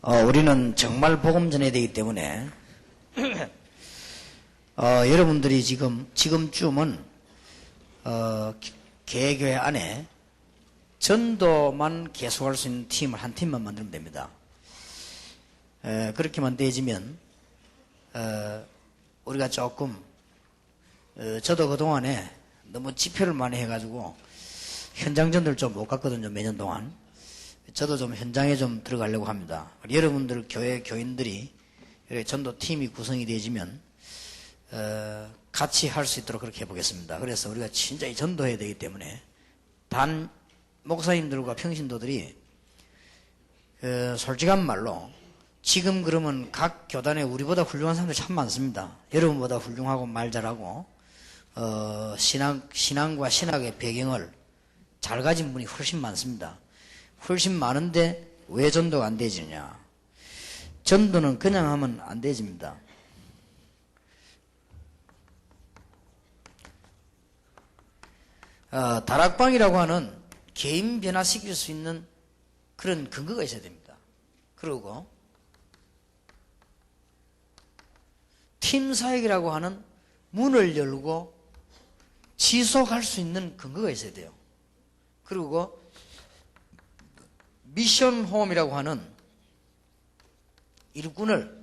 우리는 정말 복음 전해야 되기 때문에 여러분들이 지금쯤은 개교회 안에 전도만 계속할 수 있는 팀을 한 팀만 만들면 됩니다. 그렇게만 되어지면 우리가 조금 저도 그동안에 너무 집회를 많이 해가지고 현장 전도를 좀 못 갔거든요. 몇 년 동안. 저도 좀 현장에 좀 들어가려고 합니다. 여러분들 교회 교인들이 이렇게 전도팀이 구성이 되어지면 같이 할 수 있도록 그렇게 해보겠습니다. 그래서 우리가 진짜 전도해야 되기 때문에 단 목사님들과 평신도들이 솔직한 말로 지금 그러면 각 교단에 우리보다 훌륭한 사람들이 참 많습니다. 여러분보다 훌륭하고 말 잘하고 신앙과 신학의 배경을 잘 가진 분이 훨씬 많습니다. 훨씬 많은데 왜 전도가 안 되지냐? 전도는 그냥 하면 안 되집니다. 다락방이라고 하는 개인 변화시킬 수 있는 그런 근거가 있어야 됩니다. 그리고 팀 사역이라고 하는 문을 열고 지속할 수 있는 근거가 있어야 돼요. 그리고 미션 홈이라고 하는 일꾼을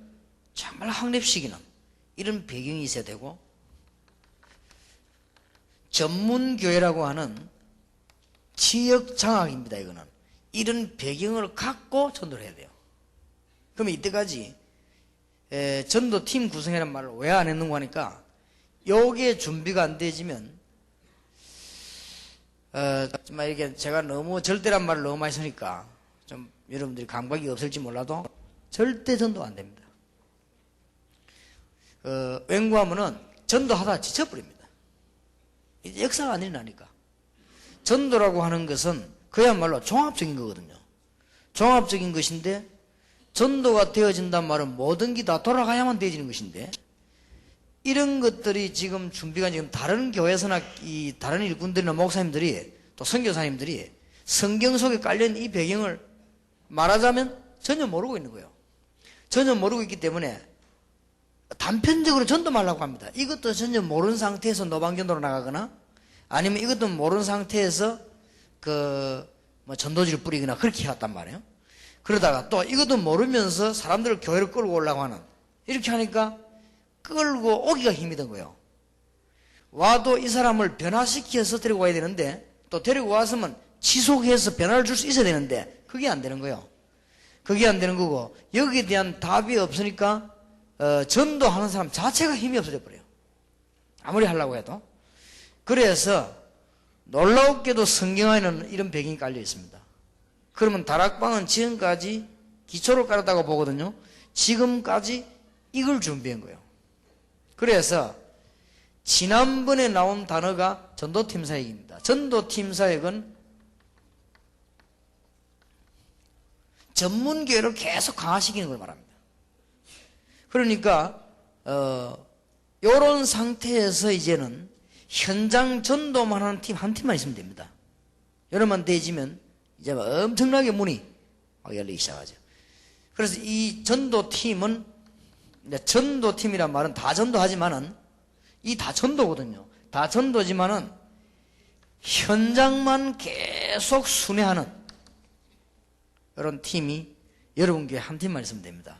정말 확립시키는 이런 배경이 있어야 되고, 전문교회라고 하는 지역장악입니다. 이거는 이런 배경을 갖고 전도를 해야 돼요. 그러면 이때까지 전도팀 구성이라는 말을 왜 안 했는가 하니까 여기에 준비가 안 되지면 정말 이게 제가 너무 절대란 말을 너무 많이 쓰니까 좀 여러분들이 감각이 없을지 몰라도 절대 전도가 안 됩니다. 웬구하면은 전도하다 지쳐버립니다. 이제 역사가 안 일어나니까. 전도라고 하는 것은 그야말로 종합적인 거거든요. 종합적인 것인데 전도가 되어진단 말은 모든 게 다 돌아가야만 되어지는 것인데, 이런 것들이 지금 준비가 지금 다른 교회에서나 이 다른 일꾼들이나 목사님들이 또 선교사님들이 성경 속에 깔려있는 이 배경을 말하자면 전혀 모르고 있는 거예요. 전혀 모르고 있기 때문에 단편적으로 전도 말라고 합니다. 이것도 전혀 모르는 상태에서 노방전도로 나가거나 아니면 이것도 모르는 상태에서 전도지를 뿌리거나 그렇게 해왔단 말이에요. 그러다가 또 이것도 모르면서 사람들을 교회로 끌고 오려고 하는, 이렇게 하니까 끌고 오기가 힘이 든 거예요. 와도 이 사람을 변화시켜서 데리고 와야 되는데, 또 데리고 왔으면 지속해서 변화를 줄 수 있어야 되는데 그게 안 되는 거예요. 그게 안 되는 거고, 여기에 대한 답이 없으니까 전도하는 사람 자체가 힘이 없어져 버려요. 아무리 하려고 해도. 그래서 놀라웠게도 성경 안에는 이런 배경이 깔려 있습니다. 그러면 다락방은 지금까지 기초를 깔았다고 보거든요. 지금까지 이걸 준비한 거예요. 그래서 지난번에 나온 단어가 전도팀 사역입니다. 전도팀 사역은 전문교회를 계속 강화시키는 걸 말합니다. 그러니까 이런 상태에서 이제는 현장 전도만 하는 팀 한 팀만 있으면 됩니다. 여러분만 되지면 이제 엄청나게 문이 열리기 시작하죠. 그래서 이 전도팀은, 전도팀이란 말은 다 전도하지만은 이 다 전도거든요. 다 전도지만은 현장만 계속 순회하는 이런 팀이 여러분 교회 한 팀만 있으면 됩니다.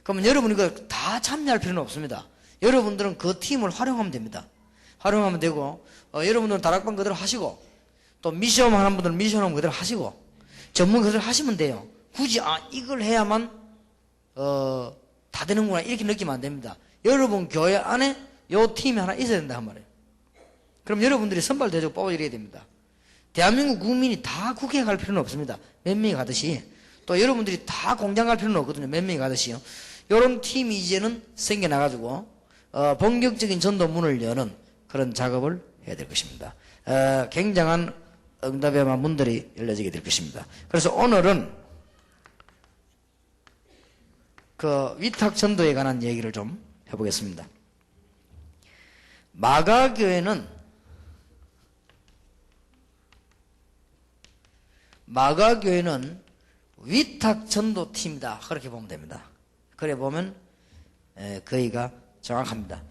그러면 여러분 이거 다 참여할 필요는 없습니다. 여러분들은 그 팀을 활용하면 됩니다. 활용하면 되고, 여러분들은 다락방 그대로 하시고, 또 미션 하는 분들은 미션홈 그대로 하시고, 전문 그대로 하시면 돼요. 굳이 이걸 해야만 다 되는구나 이렇게 느끼면 안 됩니다. 여러분 교회 안에 요 팀이 하나 있어야 된다 한 말이에요. 그럼 여러분들이 선발대접 뽑아드려야 됩니다. 대한민국 국민이 다 국회에 갈 필요는 없습니다. 몇 명이 가듯이. 또 여러분들이 다 공장 갈 필요는 없거든요. 몇 명이 가듯이요. 요런 팀이 이제는 생겨나가지고 본격적인 전도문을 여는 그런 작업을 해야 될 것입니다. 굉장한 응답의 문들이 열려지게 될 것입니다. 그래서 오늘은 그 위탁 전도에 관한 얘기를 좀 해보겠습니다. 마가교회는 위탁전도팀이다. 그렇게 보면 됩니다. 그래 보면 거의가 정확합니다.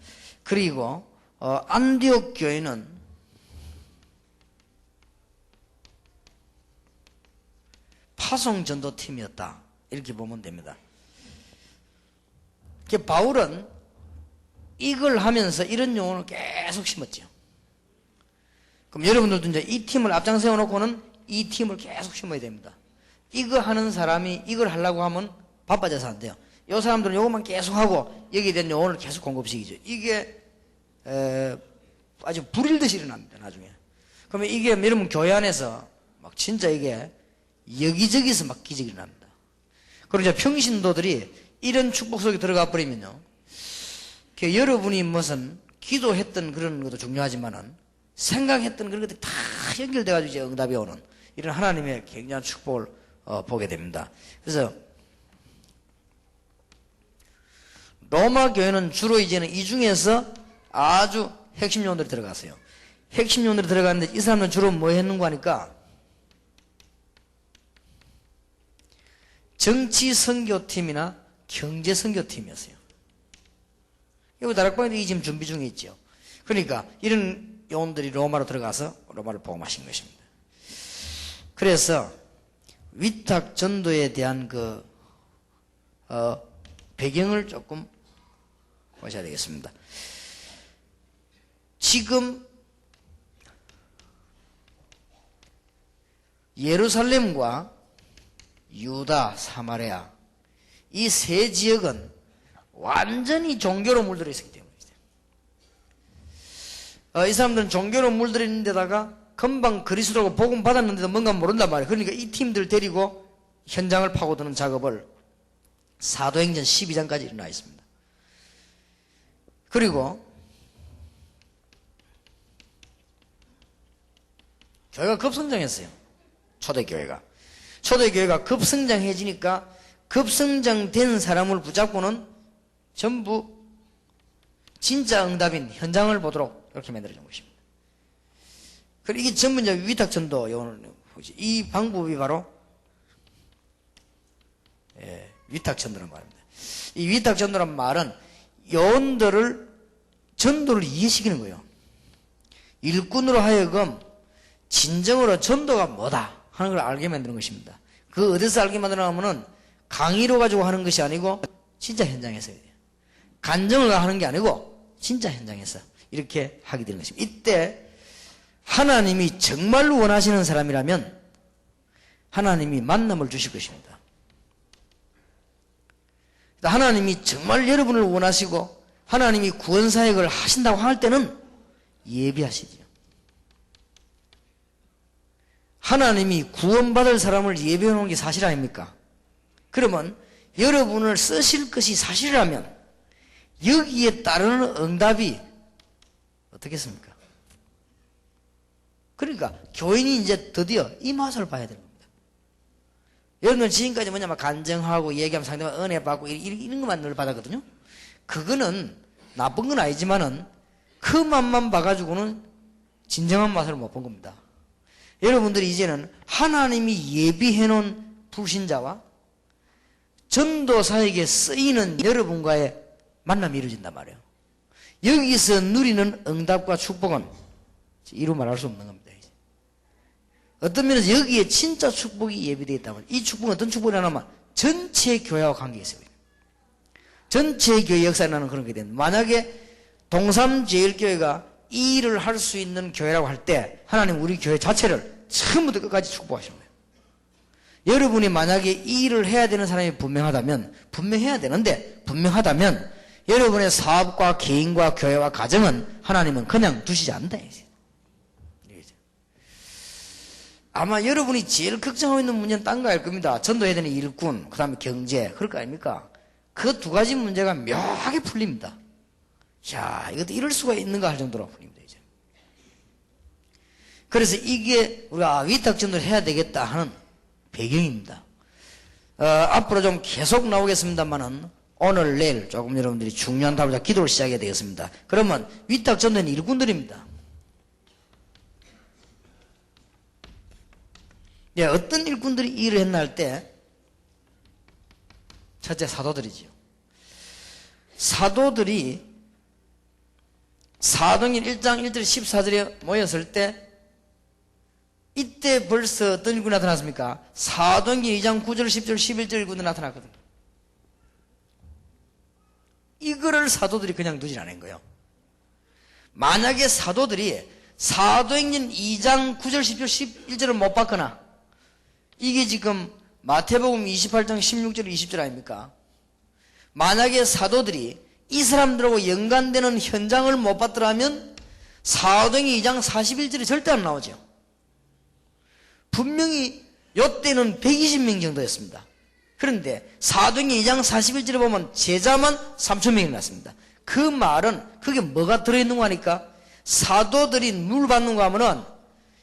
그리고 안디옥 교회는 파송전도팀이었다. 이렇게 보면 됩니다. 바울은 이걸 하면서 이런 용어를 계속 심었죠. 그럼 여러분들도 이제 이 팀을 앞장 세워놓고는 이 팀을 계속 심어야 됩니다. 이거 하는 사람이 이걸 하려고 하면 바빠져서 안 돼요. 이 사람들은 요것만 계속 하고 여기에 대한 용어를 계속 공급시키죠. 이게 아주 불일듯이 일어납니다. 나중에. 그러면 이게 여러분 교회 안에서 막 진짜 이게 여기저기서 막 기적이 일어납니다. 그리고 이제 평신도들이 이런 축복 속에 들어가 버리면요, 여러분이 무슨 기도했던 그런 것도 중요하지만은 생각했던 그런 것들이 다 연결돼가지고 이제 응답이 오는 이런 하나님의 굉장한 축복을 보게 됩니다. 그래서 로마 교회는 주로 이제는 이 중에서 아주 핵심 요원들이 들어갔어요. 핵심 요원들이 들어갔는데 이 사람들은 주로 뭐 했는가 하니까 정치 선교팀이나 경제 선교팀이었어요. 이거 다락방에도 이 지금 준비 중에 있죠. 그러니까 이런 요원들이 로마로 들어가서 로마를 복음하신 것입니다. 그래서 위탁 전도에 대한 그 배경을 조금 보셔야 되겠습니다. 지금 예루살렘과 유다, 사마리아 이 세 지역은 완전히 종교로 물들어 있었기 때문이죠. 이 사람들은 종교로 물들어 있는 데다가 금방 그리스도가 복음 받았는데도 뭔가 모른단 말이에요. 그러니까 이 팀들 데리고 현장을 파고드는 작업을 사도행전 12장까지 일어나 있습니다. 그리고 교회가 급성장했어요. 초대교회가 급성장해지니까 급성장된 사람을 붙잡고는 전부 진짜 응답인 현장을 보도록 이렇게 만들어진 것입니다. 그리고 이게 전부 이제 위탁전도 이 방법이 바로 위탁전도란 말입니다. 이 위탁전도란 말은 요원들을 전도를 이해시키는 거예요. 일꾼으로 하여금 진정으로 전도가 뭐다 하는 걸 알게 만드는 것입니다. 그 어디서 알게 만들어가면은 강의로 가지고 하는 것이 아니고 진짜 현장에서 해야 돼요. 간증을 하는 게 아니고 진짜 현장에서 이렇게 하게 되는 것입니다. 이때 하나님이 정말로 원하시는 사람이라면 하나님이 만남을 주실 것입니다. 하나님이 정말 여러분을 원하시고 하나님이 구원사역을 하신다고 할 때는 예비하시죠. 하나님이 구원받을 사람을 예비해 놓은 게 사실 아닙니까? 그러면 여러분을 쓰실 것이 사실이라면 여기에 따르는 응답이 어떻겠습니까? 그러니까 교인이 이제 드디어 이 맛을 봐야 되는 겁니다. 여러분은 지금까지 뭐냐면 간증하고 얘기하면 상대방 은혜 받고 이런 것만 늘 받았거든요. 그거는 나쁜 건 아니지만은 그 맛만 봐가지고는 진정한 맛을 못 본 겁니다. 여러분들이 이제는 하나님이 예비해 놓은 불신자와 전도사에게 쓰이는 여러분과의 만남이 이루어진단 말이에요. 여기서 누리는 응답과 축복은 이루 말할 수 없는 겁니다. 어떤 면에서 여기에 진짜 축복이 예비되어 있다면 이 축복은 어떤 축복이냐면 전체 교회와 관계가 있어요. 전체 교회 역사에 나는 그런 게 됩니다. 만약에 동삼제일교회가 이 일을 할 수 있는 교회라고 할 때 하나님 우리 교회 자체를 처음부터 끝까지 축복하시는 거예요. 여러분이 만약에 이 일을 해야 되는 사람이 분명해야 되는데 분명하다면 여러분의 사업과 개인과 교회와 가정은 하나님은 그냥 두시지 않는다. 아마 여러분이 제일 걱정하고 있는 문제는 딴 거 알 겁니다. 전도해야 되는 일꾼, 그 다음에 경제, 그럴 거 아닙니까? 그 두 가지 문제가 묘하게 풀립니다. 야, 이것도 이럴 수가 있는가 할 정도로 풀립니다, 이제. 그래서 이게 우리가 위탁전도를 해야 되겠다 하는 배경입니다. 앞으로 좀 계속 나오겠습니다만은 오늘, 내일 조금 여러분들이 중요한 답을 기도를 시작해야 되겠습니다. 그러면 위탁전도는 일꾼들입니다. 어떤 일꾼들이 일을 했나 할 때 첫째, 사도들이지요. 사도들이 사도행전 1장 1절 14절에 모였을 때 이때 벌써 어떤 일꾼이 나타났습니까? 사도행전 2장 9절 10절 11절 일꾼이 나타났거든요. 이거를 사도들이 그냥 두질 않은 거예요. 만약에 사도들이 사도행전 2장 9절 10절 11절을 못 봤거나 이게 지금 마태복음 28장 16절 20절 아닙니까? 만약에 사도들이 이 사람들하고 연관되는 현장을 못 봤더라면 사도행전 2장 41절이 절대 안 나오죠. 분명히 이때는 120명 정도였습니다. 그런데 사도행전 2장 41절에 보면 제자만 3,000명이 났습니다. 그 말은 그게 뭐가 들어있는 거 하니까 사도들이 물 받는 거 하면은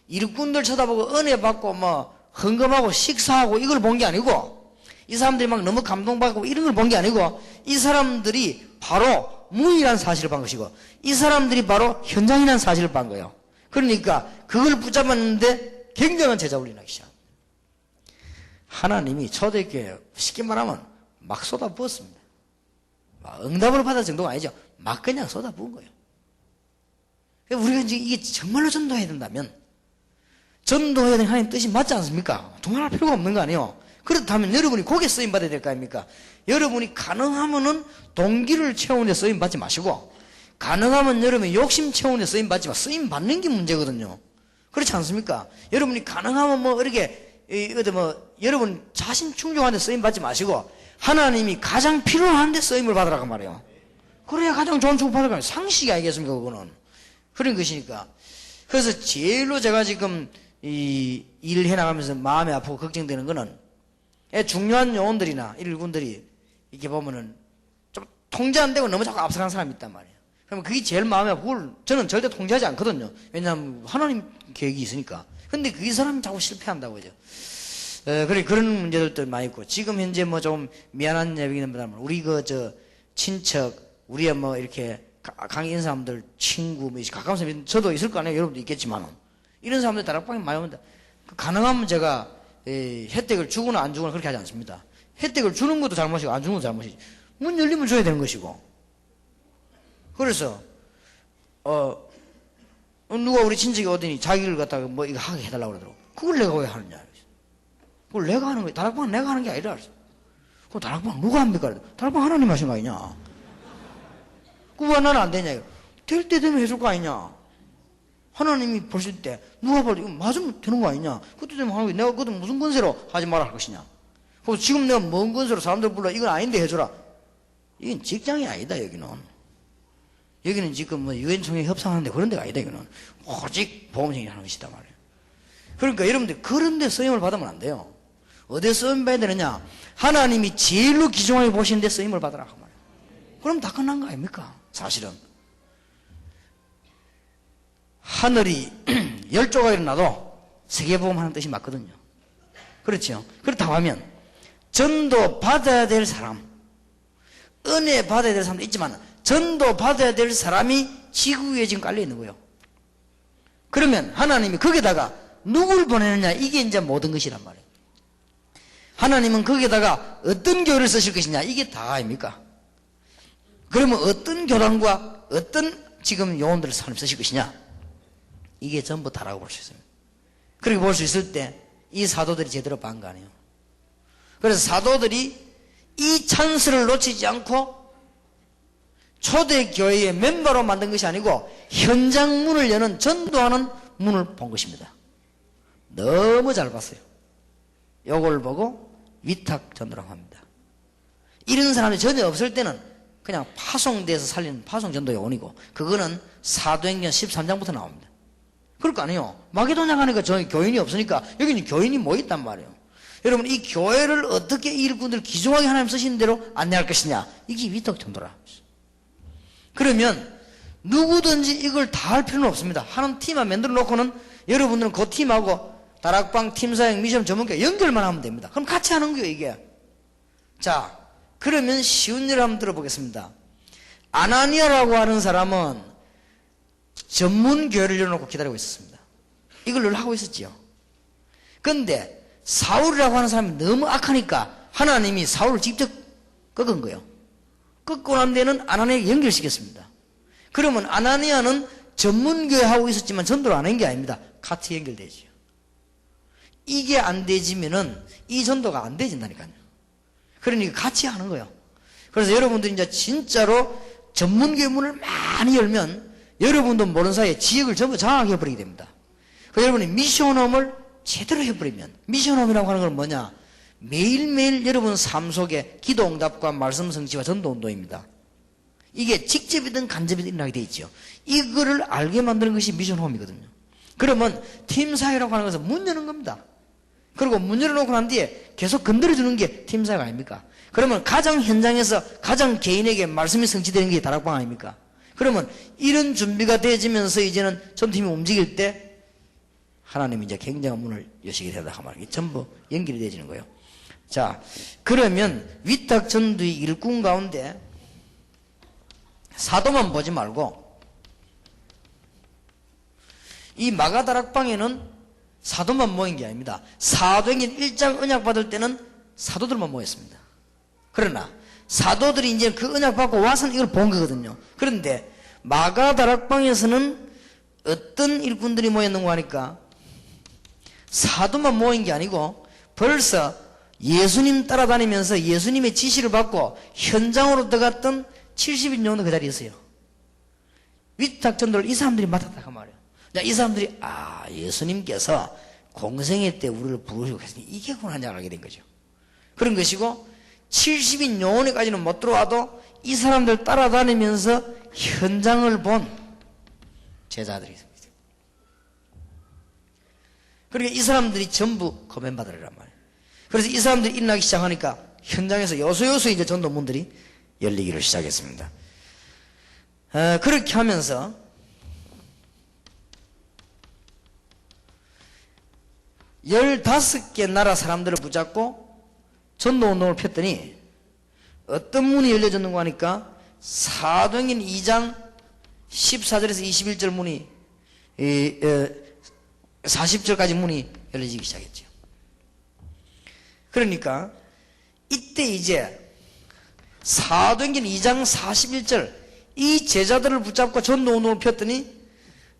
일꾼들 쳐다보고 은혜 받고 뭐 헌금하고 식사하고 이걸 본 게 아니고 이 사람들이 막 너무 감동받고 이런 걸 본 게 아니고 이 사람들이 바로 무의라는 사실을 본 것이고 이 사람들이 바로 현장이라는 사실을 본 거예요. 그러니까 그걸 붙잡았는데 굉장한 제자훈련이 나기 시작합니다. 하나님이 초대교회 쉽게 말하면 막 쏟아부었습니다. 응답을 받을 정도가 아니죠. 막 그냥 쏟아부은 거예요. 우리가 이제 이게 정말로 전도해야 된다면 전도해야 되는 하나님 뜻이 맞지 않습니까? 도망할 필요가 없는 거 아니에요. 그렇다면 여러분이 거기에 쓰임 받아야 될 거 아닙니까? 여러분이 가능하면은 동기를 채우는 데 쓰임 받지 마시고 가능하면 여러분이 욕심 채우는 데 쓰임 받지 마. 쓰임 받는 게 문제거든요. 그렇지 않습니까? 여러분이 가능하면 뭐 이렇게 여러분 자신 충족한 데 쓰임 받지 마시고 하나님이 가장 필요한 데 쓰임을 받으라고 말이에요. 그래야 가장 좋은 축복 받을 거 아니에요. 상식이 아니겠습니까? 그거는. 그런 것이니까. 그래서 제일로 제가 지금 이 일을 해나가면서 마음이 아프고 걱정되는 거는 중요한 요원들이나 일군들이 이렇게 보면은 좀 통제 안 되고 너무 자꾸 앞서가는 사람이 있단 말이에요. 그러면 그게 제일 마음이 아프고 그걸 저는 절대 통제하지 않거든요. 왜냐하면 하나님 계획이 있으니까. 근데 그 사람이 자꾸 실패한다고 하죠. 그런 문제들도 많이 있고 지금 현재 뭐 좀 미안한 얘기는 우리 친척 우리의 뭐 이렇게 강의 있는 사람들 친구 뭐 가까운 사람 저도 있을 거 아니에요. 여러분도 있겠지만 이런 사람들 다락방에 많이 옵니다. 가능하면 제가 혜택을 주거나 안 주거나 그렇게 하지 않습니다. 혜택을 주는 것도 잘못이고 안 주는 것도 잘못이지. 문 열리면 줘야 되는 것이고. 그래서 누가 우리 친척이 오더니 자기를 갖다가 뭐 이거 하게 해달라고 그러더라고. 그걸 내가 왜 하느냐. 그걸 내가 하는 거야. 다락방은 내가 하는 게 아니라. 그럼 다락방 누가 합니까? 다락방 하나님 하신 거 아니냐. 그거 나는 안 되냐. 될 때 되면 해줄 거 아니냐. 하나님이 보실 때 누가 봐도 이거 맞으면 되는 거 아니냐. 그때 되면 하는 거야. 내가 그것도 무슨 권세로 하지 말아 할 것이냐. 그래서 지금 내가 뭔 권세로 사람들 불러 이건 아닌데 해줘라. 이건 직장이 아니다 여기는. 여기는 지금 뭐 유엔총회 협상하는데 그런 데가 아니다 여기는. 오직 보험생이 하는 것이다 말이에요. 그러니까 여러분들 그런 데 쓰임을 받으면 안 돼요. 어디에 쓰임 받아야 되느냐. 하나님이 제일로 귀중하게 보시는 데 쓰임을 받으라 그 말이에요. 그럼 다 끝난 거 아닙니까? 사실은 하늘이 10조가 일어나도 세계복음하는 뜻이 맞거든요. 그렇죠? 그렇다고 하면 전도 받아야 될 사람, 은혜 받아야 될 사람도 있지만 전도 받아야 될 사람이 지구 위에 지금 깔려 있는 거예요. 그러면 하나님이 거기다가 누구를 보내느냐, 이게 이제 모든 것이란 말이에요. 하나님은 거기에다가 어떤 교회를 쓰실 것이냐, 이게 다 아닙니까? 그러면 어떤 교단과 어떤 지금 요원들을 쓰실 것이냐, 이게 전부 다라고 볼 수 있습니다. 그렇게 볼 수 있을 때 이 사도들이 제대로 반 거 아니에요. 그래서 사도들이 이 찬스를 놓치지 않고 초대교회의 멤버로 만든 것이 아니고 현장 문을 여는 전도하는 문을 본 것입니다. 너무 잘 봤어요. 요걸 보고 위탁 전도라고 합니다. 이런 사람이 전혀 없을 때는 그냥 파송돼서 살리는 파송 전도 요원이고, 그거는 사도행전 13장부터 나옵니다. 그럴 거 아니에요. 마게도냐 가니까 저희 교인이 없으니까 여기는 교인이 뭐 있단 말이에요. 여러분, 이 교회를 어떻게 일꾼들 귀중하게 하나님 쓰시는 대로 안내할 것이냐, 이게 위탁 전도라. 그러면 누구든지 이걸 다 할 필요는 없습니다. 하는 팀만 만들어 놓고는 여러분들은 그 팀하고 다락방, 팀사역, 미션 전문가 연결만 하면 됩니다. 그럼 같이 하는 거예요, 이게. 자, 그러면 쉬운 예를 한번 들어보겠습니다. 아나니아라고 하는 사람은 전문 교회를 열어놓고 기다리고 있었습니다. 이걸 늘 하고 있었지요. 그런데 사울이라고 하는 사람이 너무 악하니까 하나님이 사울을 직접 꺾은 거예요. 꺾고 난 데는 아나니아에게 연결시켰습니다. 그러면 아나니아는 전문교회 하고 있었지만 전도를 안 한 게 아닙니다. 같이 연결되죠. 이게 안 되지면은 이 전도가 안 되진다니까요. 그러니까 같이 하는 거예요. 그래서 여러분들이 이제 진짜로 전문교회 문을 많이 열면 여러분도 모르는 사이에 지역을 전부 장악해 버리게 됩니다. 그 여러분이 미션홈을 제대로 해버리면, 미션홈이라고 하는 건 뭐냐? 매일매일 여러분 삶 속에 기도 응답과 말씀 성취와 전도 운동입니다. 이게 직접이든 간접이든 일어나게 돼 있죠. 이거를 알게 만드는 것이 미션홈이거든요. 그러면 팀사회라고 하는 것은 문 여는 겁니다. 그리고 문 열어놓고 난 뒤에 계속 건드려주는 게 팀사회가 아닙니까? 그러면 가장 현장에서 가장 개인에게 말씀이 성취되는 게 다락방 아닙니까? 그러면 이런 준비가 되어지면서 이제는 전팀이 움직일 때 하나님이 이제 굉장한 문을 여시게 된다 하면 이게 전부 연결이 되어지는 거예요. 자, 그러면 위탁 전도의 일꾼 가운데 사도만 보지 말고 이 마가다락방에는 사도만 모인 게 아닙니다. 사도행전 1장 언약 받을 때는 사도들만 모였습니다. 그러나 사도들이 이제 그 언약 받고 와서는 이걸 본 거거든요. 그런데 마가다락방에서는 어떤 일꾼들이 모였는가 하니까 사도만 모인 게 아니고 벌써 예수님 따라다니면서 예수님의 지시를 받고 현장으로 들어갔던 70인용도 그 자리에 있어요. 위탁전도를 이 사람들이 맡았다 그 말이에요. 이 사람들이 예수님께서 공생애 때 우리를 부르시고 했으니 이게구나 하는 줄 알게 된 거죠. 그런 것이고 70인 용원에까지는 못 들어와도 이 사람들 따라다니면서 현장을 본 제자들이 있습니다. 그러니까 이 사람들이 전부 거맨받으리란 말이에요. 그래서 이 사람들이 일어나기 시작하니까 현장에서 요소요소 이제 전도문들이 열리기를 시작했습니다. 그렇게 하면서 15개 나라 사람들을 붙잡고 전도운동을 폈더니 어떤 문이 열려졌는가 하니까 사도행전 2장 14절에서 21절 문이 40절까지 문이 열려지기 시작했죠. 그러니까 이때 이제 사도행전 2장 41절 이 제자들을 붙잡고 전도운동을 폈더니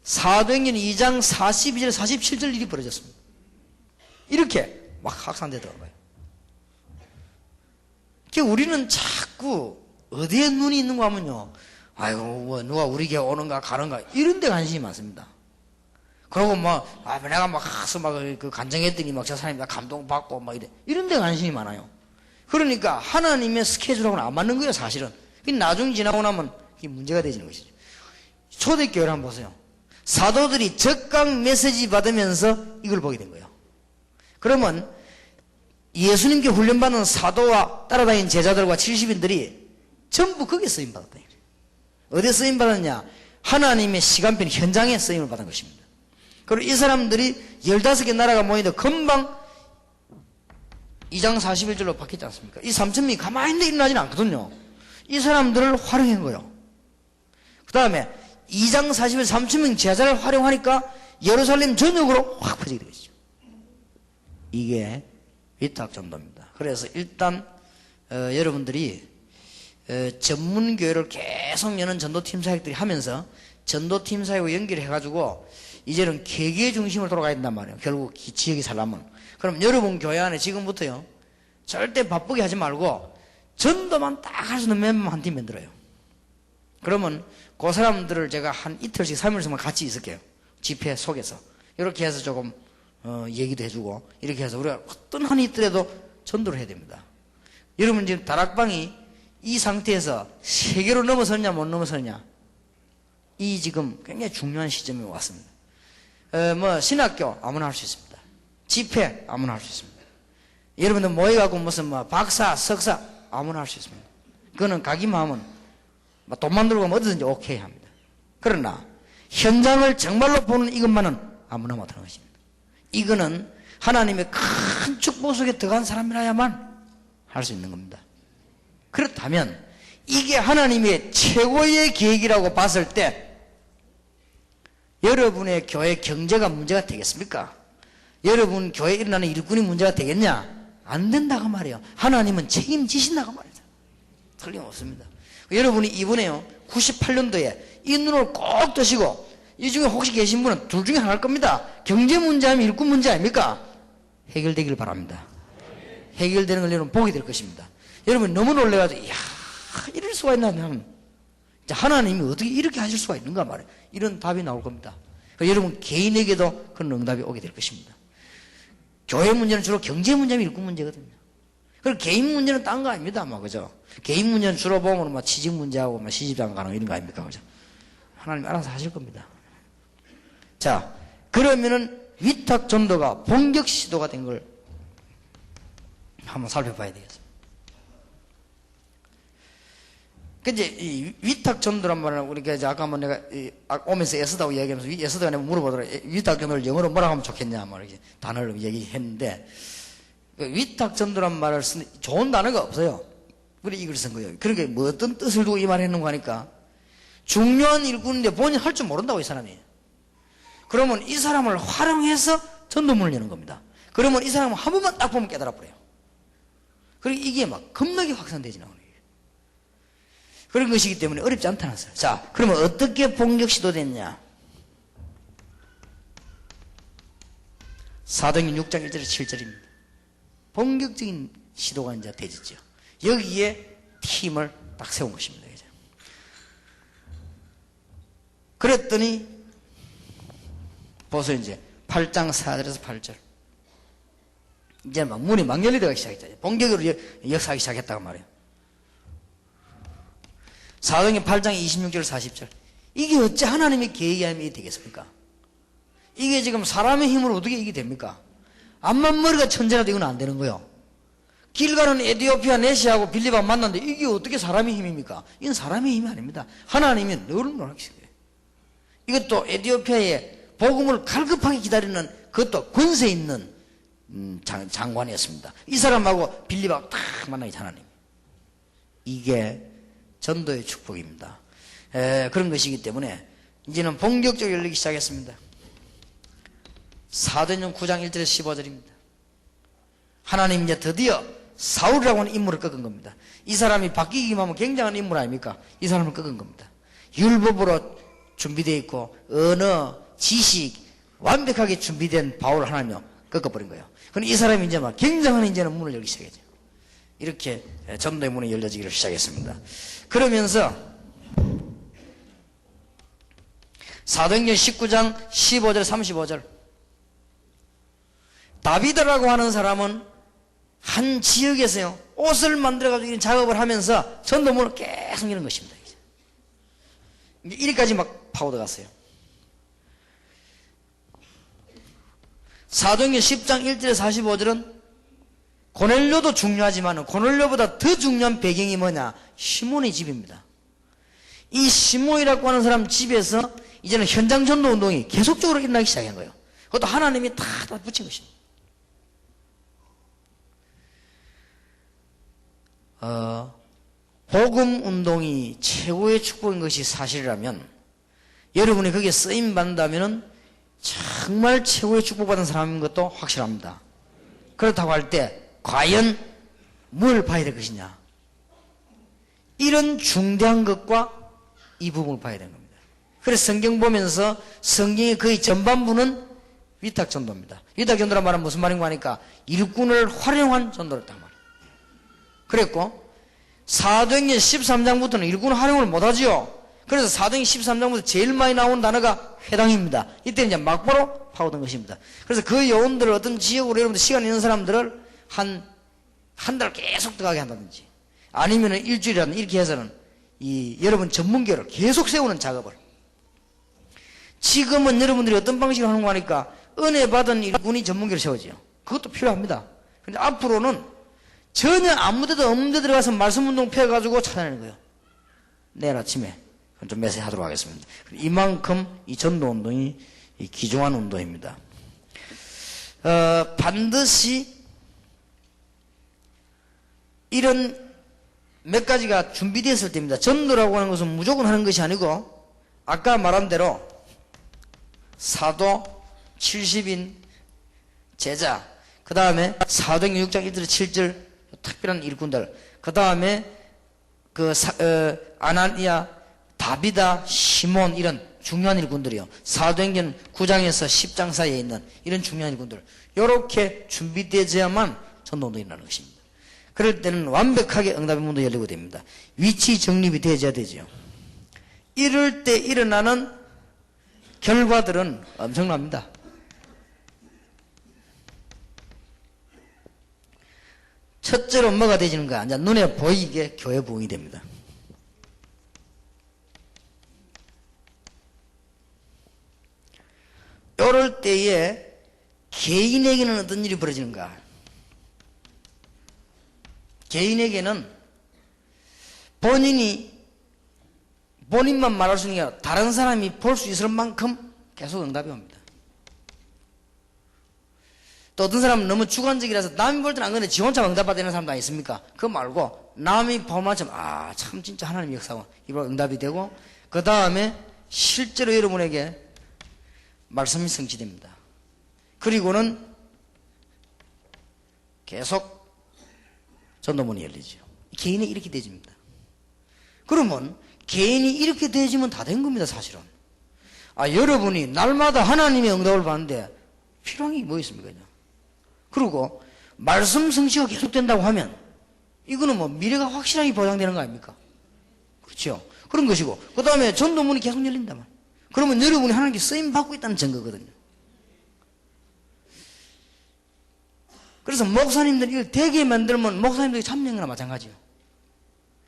사도행전 2장 42절 47절 일이 벌어졌습니다. 이렇게 막 확산되더라고요. 우리는 자꾸 어디에 눈이 있는가 하면요, 아이고 누가 우리 교회 오는가 가는가 이런 데 관심이 많습니다. 그러고 내가 막 가서 그 간증했더니 저 사람이 감동받고 이런 데 관심이 많아요. 그러니까 하나님의 스케줄하고는 안 맞는 거예요, 사실은. 나중 지나고 나면 이게 문제가 되지는 것이죠. 초대교회를 한번 보세요. 사도들이 적강 메시지 받으면서 이걸 보게 된 거예요. 그러면 예수님께 훈련받은 사도와 따라다닌 제자들과 70인들이 전부 거기에 쓰임받았다. 어디에 쓰임받았냐? 하나님의 시간편 현장에 쓰임을 받은 것입니다. 그리고 이 사람들이 15개 나라가 모이는데 금방 2장 41절로 바뀌지 않습니까? 이 3,000명이 가만히 있는데 일어나지는 않거든요. 이 사람들을 활용한 거예요. 그 다음에 2장 41절 3,000명 제자를 활용하니까 예루살렘 전역으로 확 퍼지게 되겠죠. 이게 위탁전도입니다. 그래서 일단 여러분들이 전문교회를 계속 여는 전도팀 사역들이 하면서 전도팀 사역과 연결해가지고 이제는 개개 중심으로 돌아가야 된단 말이에요. 결국 지역이 살려면. 그럼 여러분 교회 안에 지금부터요, 절대 바쁘게 하지 말고 전도만 딱 할 수 있는 멤버 한 팀 만들어요. 그러면 그 사람들을 제가 한 이틀씩 3일씩만 같이 있을게요. 집회 속에서. 이렇게 해서 조금 얘기도 해주고 이렇게 해서 우리가 어떤 한 이틀에도 전도를 해야 됩니다. 여러분 지금 다락방이 이 상태에서 세계로 넘어섰냐 못 넘어섰냐, 이 지금 굉장히 중요한 시점에 왔습니다. 신학교 아무나 할 수 있습니다. 집회 아무나 할 수 있습니다. 여러분들 모여갖고 무슨 박사 석사 아무나 할 수 있습니다. 그거는 가기만 하면 돈만 들고 가면 어디든지 오케이 합니다. 그러나 현장을 정말로 보는 이것만은 아무나 못하는 것입니다. 이거는 하나님의 큰 축복 속에 들어간 사람이라야만 할 수 있는 겁니다. 그렇다면 이게 하나님의 최고의 계획이라고 봤을 때 여러분의 교회 경제가 문제가 되겠습니까? 여러분 교회에 일어나는 일꾼이 문제가 되겠냐? 안 된다고 말이에요. 하나님은 책임지신다고 말이죠. 틀림없습니다. 여러분이 이번에요 98년도에 이 눈을 꼭 뜨시고 이 중에 혹시 계신 분은 둘 중에 하나일 겁니다. 경제 문제 아니면 일꾼 문제 아닙니까? 해결되길 바랍니다. 해결되는 걸 여러분 보게 될 것입니다. 여러분 너무 놀래가지고 이야 이럴 수가 있나 하면 하나님이 어떻게 이렇게 하실 수가 있는가 말이에요. 이런 답이 나올 겁니다. 여러분 개인에게도 그런 응답이 오게 될 것입니다. 교회 문제는 주로 경제 문제면 일꾼 문제거든요. 그리고 개인 문제는 딴 거 아닙니다. 그죠? 개인 문제는 주로 보면 취직 문제하고 시집장 가는 이런 거 아닙니까? 그죠? 하나님 알아서 하실 겁니다. 자, 그러면은 위탁 전도가 본격 시도가 된 걸 한번 살펴봐야 되겠습니다. 근데 이 위탁 전도란 말은 우리가 이제 아까 내가 오면서 애쓰다고 얘기하면서 애쓰다가 내가 물어보더라고. 위탁 전도를 영어로 뭐라고 하면 좋겠냐 이렇게 단어를 얘기했는데 위탁 전도란 말을 쓰는 좋은 단어가 없어요. 그래 이걸 쓴 거예요. 그러니까 뭐 어떤 뜻을 두고 이 말을 했는가 하니까 중요한 일꾼인데 본인 할 줄 모른다고 이 사람이. 그러면 이 사람을 활용해서 전도문을 여는 겁니다. 그러면 이 사람은 한 번만 딱 보면 깨달아 버려요. 그리고 이게 막 겁나게 확산되지 나오는 거예요. 그런 것이기 때문에 어렵지 않다는 거예요. 자, 그러면 어떻게 본격 시도됐냐? 사도행전 6장 1절에서 7절입니다. 본격적인 시도가 이제 되졌죠. 여기에 팀을 딱 세운 것입니다. 이제. 그랬더니 벌써 이제 8장 4절에서 8절 이제 막 문이 막 열리다가 시작했죠. 본격으로 역사하기 시작했다고 말이에요. 사도행전 8장 26절 40절 이게 어찌 하나님의 계획이 되겠습니까? 이게 지금 사람의 힘으로 어떻게 이게 됩니까? 암만 머리가 천재라도 이건 안 되는 거예요. 길 가는 에티오피아 내시하고 빌립하고 만났는데 이게 어떻게 사람의 힘입니까? 이건 사람의 힘이 아닙니다. 하나님이 늘 노력하신 거예요. 이것도 에티오피아의 복음을 갈급하게 기다리는 그것도 권세 있는 장관이었습니다. 이 사람하고 빌립하고 딱 만나기 하나님. 이게 전도의 축복입니다. 그런 것이기 때문에 이제는 본격적으로 열리기 시작했습니다. 사도행전 9장 1절에서 15절입니다. 하나님 이제 드디어 사울이라고 하는 인물을 꺾은 겁니다. 이 사람이 바뀌기만 하면 굉장한 인물 아닙니까? 이 사람을 꺾은 겁니다. 율법으로 준비되어 있고 언어, 지식 완벽하게 준비된 바울을 하나님이 꺾어버린 거예요. 그럼 이 사람이 이제 막 굉장한 이제는 문을 열기 시작했죠. 이렇게 전도의 문이 열려지기를 시작했습니다. 그러면서 사도행전 19장 15절 35절 다비드라고 하는 사람은 한 지역에서요 옷을 만들어가지고 이런 작업을 하면서 전도문을 계속 여는 것입니다. 이제 이리까지 막 파고들어갔어요. 사도행전 10장 1절에 45절은 고넬료도 중요하지만 고넬료보다 더 중요한 배경이 뭐냐? 시몬의 집입니다. 이 시몬이라고 하는 사람 집에서 이제는 현장 전도 운동이 계속적으로 일어나기 시작한 거예요. 그것도 하나님이 다 붙인 것입니다. 복음 운동이 최고의 축복인 것이 사실이라면 여러분이 거기에 쓰임 받는다면 정말 최고의 축복받은 사람인 것도 확실합니다. 그렇다고 할 때 과연 뭘 봐야 될 것이냐? 이런 중대한 것과 이 부분을 봐야 되는 겁니다. 그래서 성경 보면서 성경의 거의 전반부는 위탁 전도입니다. 위탁 전도란 말은 무슨 말인가 하니까 일꾼을 활용한 전도를 했단 말이에요. 그랬고 사도행전 13장부터는 일꾼 활용을 못하지요. 그래서 사도행전 13장부터 제일 많이 나온 단어가 회당입니다. 이때 이제 막바로 파고든 것입니다. 그래서 그 요원들을 어떤 지역으로 여러분들 시간 있는 사람들을 한 달 계속 들어가게 한다든지 아니면 일주일이라든지 이렇게 해서는 여러분 전문교를 계속 세우는 작업을 지금은 여러분들이 어떤 방식으로 하는 거 하니까 은혜 받은 일꾼이 전문교를 세우지요. 그것도 필요합니다. 근데 앞으로는 전혀 아무데도 없는 데 들어가서 말씀운동 펴가지고 찾아내는 거예요. 내일 아침에 좀 메시지 하도록 하겠습니다. 이만큼 이 전도운동이 귀중한 운동입니다. 반드시 이런 몇 가지가 준비되었을 때입니다. 전도라고 하는 것은 무조건 하는 것이 아니고 아까 말한 대로 사도, 70인, 제자, 그 다음에 사도행전 6장 1절 7절 특별한 일꾼들, 그 다음에 아나니아, 다비다, 시몬 이런 중요한 일꾼들이요. 사도행전 9장에서 10장 사이에 있는 이런 중요한 일꾼들. 이렇게 준비되어야만 전도운동이 일어나는 것입니다. 그럴 때는 완벽하게 응답의 문도 열리고 됩니다. 위치 정립이 되어야 되죠. 이럴 때 일어나는 결과들은 엄청납니다. 첫째로 뭐가 되지는가? 이제 눈에 보이게 교회 부흥이 됩니다. 이럴 때에 개인에게는 어떤 일이 벌어지는가? 개인에게는 본인만 말할 수 있는 게 아니라 다른 사람이 볼 수 있을 만큼 계속 응답이 옵니다. 또 어떤 사람은 너무 주관적이라서 남이 볼 때는 안 그런데 지 혼자 응답받는 사람도 있습니까? 그거 말고 남이 보면 참 진짜 하나님 역사가 이로 응답이 되고 그 다음에 실제로 여러분에게 말씀이 성취됩니다. 그리고는 계속 전도문이 열리죠. 개인이 이렇게 되집니다. 그러면 개인이 이렇게 되지면 다 된 겁니다, 사실은. 여러분이 날마다 하나님의 응답을 받는데 필요한 게 뭐 있습니까? 그리고 말씀 성취가 계속된다고 하면 이거는 뭐 미래가 확실하게 보장되는 거 아닙니까? 그렇죠? 그런 것이고 그 다음에 전도문이 계속 열린다만 그러면 여러분이 하나님께 쓰임 받고 있다는 증거거든요. 그래서 목사님들이 이걸 되게 만들면 목사님들이 참여한 거나 마찬가지예요.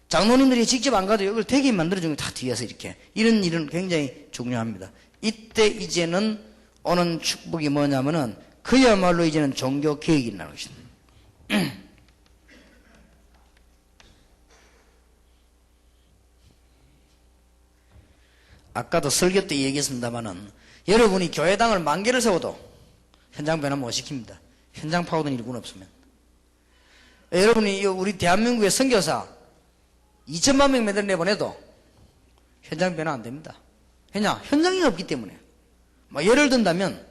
장로님들이 직접 안 가도 이걸 되게 만들어주는 게 다 뒤에서 이렇게 이런 일은 굉장히 중요합니다. 이때 이제는 오는 축복이 뭐냐면은 그야말로 이제는 종교 개혁이 일어나는 것입니다. 아까도 설교 때 얘기했습니다만은 여러분이 교회당을 10,000개를 세워도 현장 변화 못 시킵니다. 현장 파고드는 일꾼 없으면. 여러분이 우리 대한민국의 선교사 2천만 명 매달 내보내도 현장 변화 안 됩니다. 왜냐? 현장이 없기 때문에. 예를 든다면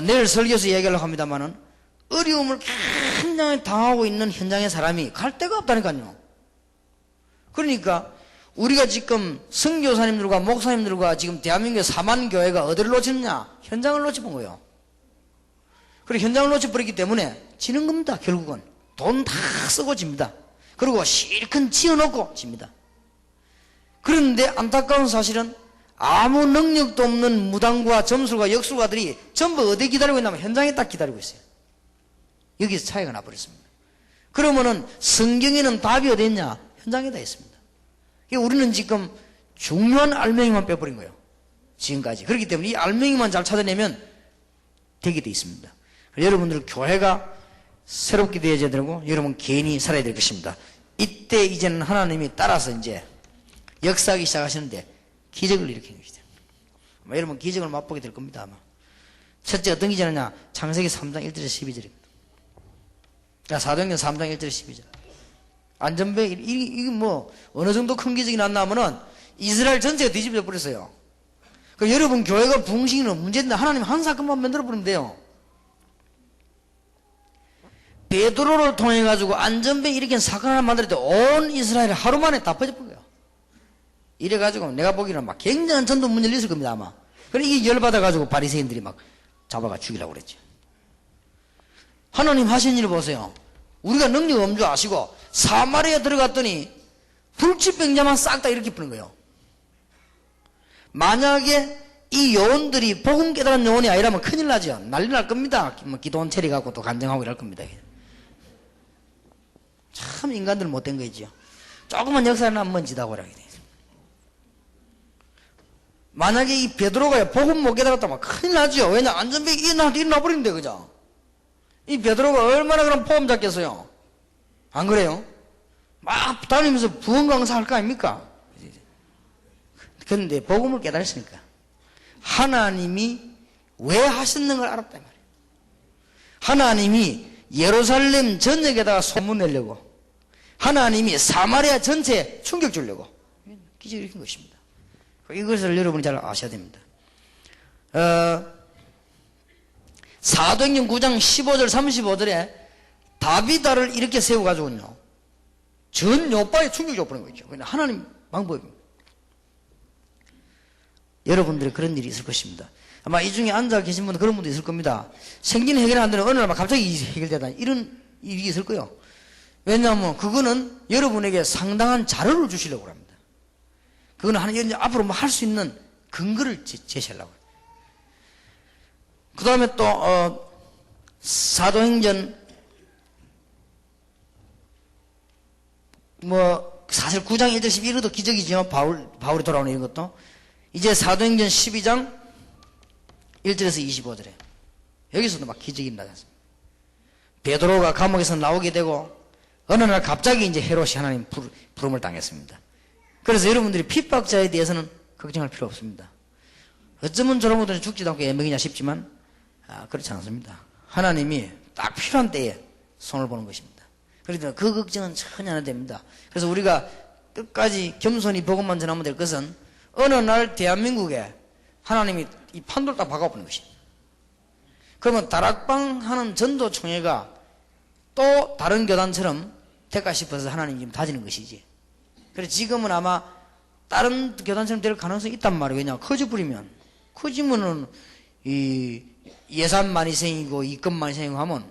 내일 설교에서 얘기하려고 합니다만은 어려움을 굉장히 당하고 있는 현장의 사람이 갈 데가 없다니까요. 그러니까 우리가 지금 선교사님들과 목사님들과 지금 대한민국의 4만 교회가 어디를 놓쳤느냐? 현장을 놓쳐본 거예요. 그리고 현장을 놓쳐버렸기 때문에 지는 겁니다. 결국은 돈 다 쓰고 집니다. 그리고 실컷 지어놓고 집니다. 그런데 안타까운 사실은 아무 능력도 없는 무당과 점술과 역술가들이 전부 어디 기다리고 있냐면 현장에 딱 기다리고 있어요. 여기서 차이가 나버렸습니다. 그러면은 성경에는 답이 어디 있냐? 현장에 다 있습니다. 우리는 지금 중요한 알맹이만 빼버린 거예요. 지금까지. 그렇기 때문에 이 알맹이만 잘 찾아내면 되게 돼 있습니다. 여러분들 교회가 새롭게 되어야 되고 여러분 개인이 살아야 될 것입니다. 이때 이제는 하나님이 따라서 이제 역사하기 시작하시는데 기적을 일으키는 것이죠. 여러분 기적을 맛보게 될 겁니다. 아마. 첫째 어떤 기적이냐? 창세기 3장 1절에서 12절입니다. 사도행전 3장 1절에서 12절. 안전배 이게 뭐 어느 정도 큰 기적이 났나면은 이스라엘 전체가 뒤집어 버렸어요. 그러니까 여러분 교회가 부흥시키는 문제인데 하나님 한 사건만 만들어 버리면 돼요. 베드로를 통해 가지고 안전배 일으킨 사건 하나 만들 때 온 이스라엘이 하루 만에 다 퍼져버린 거예요. 이래 가지고 내가 보기에는 막 굉장한 전도 문 열렸을 겁니다 아마. 그래 이게 열받아 가지고 바리새인들이 막 잡아가 죽이려고 그랬죠. 하나님 하신 일 보세요. 우리가 능력 없는 줄 아시고 사마리아 들어갔더니 불치병자만 싹 다 이렇게 푸는 거예요. 만약에 이 요원들이 복음 깨달은 요원이 아니라면 큰일 나죠. 난리 날 겁니다. 기도원 체리갖고 또 간증하고 이럴 겁니다. 참 인간들 못된 거죠. 조그만 역사를 한번 지다고 그러게 돼. 만약에 이 베드로가 복음 못 깨달았다면 큰일 나죠. 왜냐 안전병이 일어나버리는데 그죠. 이 베드로가 얼마나 그럼 포함 잡겠어요. 안 그래요? 막 다니면서 부흥 강사 할 거 아닙니까? 그런데 복음을 깨달았으니까 하나님이 왜 하셨는 걸 알았단 말이에요. 하나님이 예루살렘 전역에다가 소문 내려고 하나님이 사마리아 전체에 충격 주려고 기적을 일으킨 것입니다. 이것을 여러분이 잘 아셔야 됩니다. 사도행전 9장 15절 35절에 다비다를 이렇게 세워가지고요 전 요파에 충격이 줘버린 거죠. 그냥 하나님 방법입니다. 여러분들이 그런 일이 있을 것입니다. 아마 이 중에 앉아 계신 분들 그런 분도 있을 겁니다. 생긴 해결이 안 되는 어느 날 갑자기 해결되다 이런 일이 있을 거예요. 왜냐하면 그거는 여러분에게 상당한 자료를 주시려고 합니다. 그거는 앞으로 뭐 할 수 있는 근거를 제시하려고 합니다. 그 다음에 또 사도행전 뭐 사실 9장 1절 11절도 기적이지만 바울이 돌아오는 이런 것도 이제 사도행전 12장 1절에서 25절에 여기서도 막 기적이 나지 않습니다. 베드로가 감옥에서 나오게 되고 어느 날 갑자기 이제 헤롯이 하나님 부름을 당했습니다. 그래서 여러분들이 핍박자에 대해서는 걱정할 필요 없습니다. 어쩌면 저런 분들은 죽지도 않고 애먹이냐 싶지만 그렇지 않습니다. 하나님이 딱 필요한 때에 손을 보는 것입니다. 그러니까 그 걱정은 전혀 안 해도 됩니다. 그래서 우리가 끝까지 겸손히 복음만 전하면 될 것은 어느 날 대한민국에 하나님이 이 판도를 딱 바꿔버리는 것입니다. 그러면 다락방 하는 전도총회가 또 다른 교단처럼 될까 싶어서 하나님이 지금 다지는 것이지. 그래서 지금은 아마 다른 교단처럼 될 가능성이 있단 말이에요. 왜냐 커져버리면 커지면은 이 예산 많이 생기고 이권 많이 생기고 하면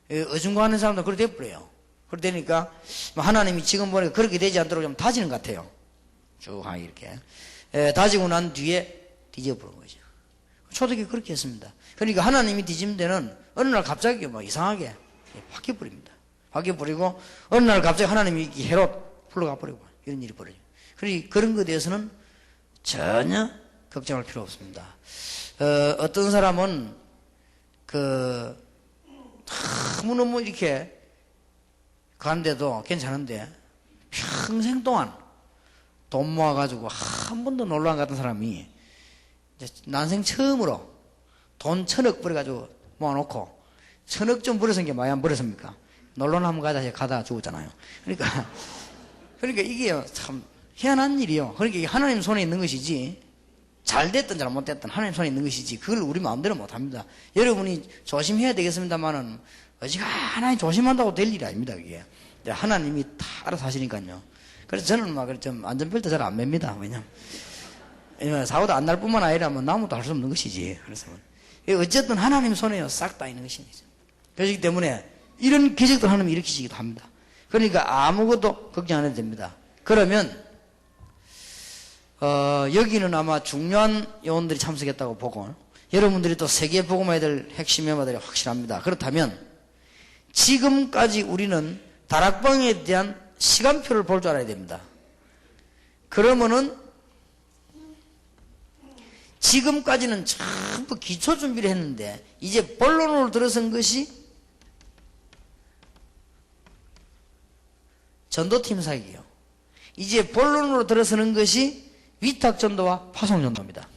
어중간한 사람도 그렇게 돼버려요. 그렇게 되니까 하나님이 지금 보니까 그렇게 되지 않도록 좀 다지는 것 같아요. 쭉 이렇게 다지고 난 뒤에 뒤져버린 거죠. 초대교회 그렇게 했습니다. 그러니까 하나님이 뒤집는 데는 어느 날 갑자기 막 이상하게 바뀌어버립니다. 바뀌어버리고 어느 날 갑자기 하나님이 헤롯 불러가 버리고 이런 일이 벌어져요. 그러니 그런 것에 대해서는 전혀 걱정할 필요 없습니다. 어떤 사람은 너무너무 이렇게 가는데도 괜찮은데 평생 동안 돈 모아가지고 한 번도 놀러 안 갔던 사람이 난생 처음으로 돈 1,000억 벌어가지고 모아놓고 1,000억 좀 벌어서 게 많이 안 벌었습니까? 놀러나 한번 가자 가다 죽었잖아요. 그러니까 이게 참 희한한 일이요. 그러니까 이게 하나님 손에 있는 것이지 잘 됐든 잘못됐든 하나님 손에 있는 것이지 그걸 우리 마음대로 못합니다. 여러분이 조심해야 되겠습니다만은 어지간하게 조심한다고 될 일이 아닙니다. 그게 하나님이 다 알아서 하시니까요. 그래서 저는 막 좀 안전벨트 잘 안 맵니다. 왜냐면 사고도 안 날 뿐만 아니라 뭐 나무도 할 수 없는 것이지. 그래서 어쨌든 하나님 손에 싹 다 있는 것입니다. 그렇기 때문에 이런 기적도 하나님이 일으키시기도 합니다. 그러니까 아무것도 걱정 안 해도 됩니다. 그러면 여기는 아마 중요한 요원들이 참석했다고 보고 여러분들이 또 세계 복음화에 될 핵심 멤버들이 확실합니다. 그렇다면 지금까지 우리는 다락방에 대한 시간표를 볼 줄 알아야 됩니다. 그러면은 지금까지는 전부 기초 준비를 했는데 이제 본론으로 들어선 것이 전도팀 사역이에요. 이제 본론으로 들어서는 것이 위탁전도와 파송전도입니다.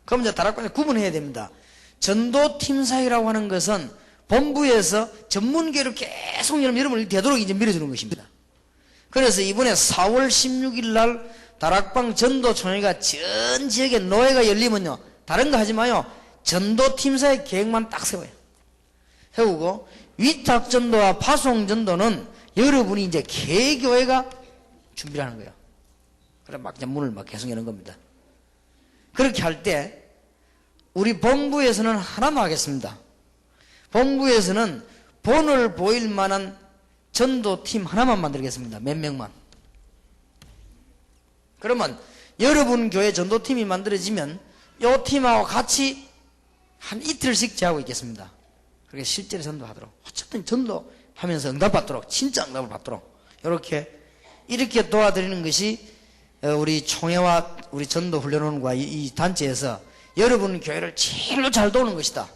그럼 이제 다락방에 구분해야 됩니다. 전도팀 사역이라고 하는 것은 본부에서 전문계를 계속 여러분을 되도록 이제 밀어주는 것입니다. 그래서 이번에 4월 16일 날 다락방 전도총회가 전 지역에 노회가 열리면요. 다른 거 하지 마요. 전도팀 사역 계획만 딱 세워요. 세우고 위탁전도와 파송전도는 여러분이 이제 개교회가 준비를 하는 거예요. 그래 막 이제 문을 막 계속 여는 겁니다. 그렇게 할 때 우리 본부에서는 하나만 하겠습니다. 본부에서는 본을 보일 만한 전도팀 하나만 만들겠습니다. 몇 명만. 그러면 여러분 교회 전도팀이 만들어지면 이 팀하고 같이 한 이틀씩 제하고 있겠습니다. 그렇게 실제로 전도하도록 어쨌든 전도하면서 응답받도록 진짜 응답을 받도록 이렇게 도와드리는 것이 우리 총회와 우리 전도훈련원과 이 단체에서 여러분 교회를 제일로 잘 도우는 것이다.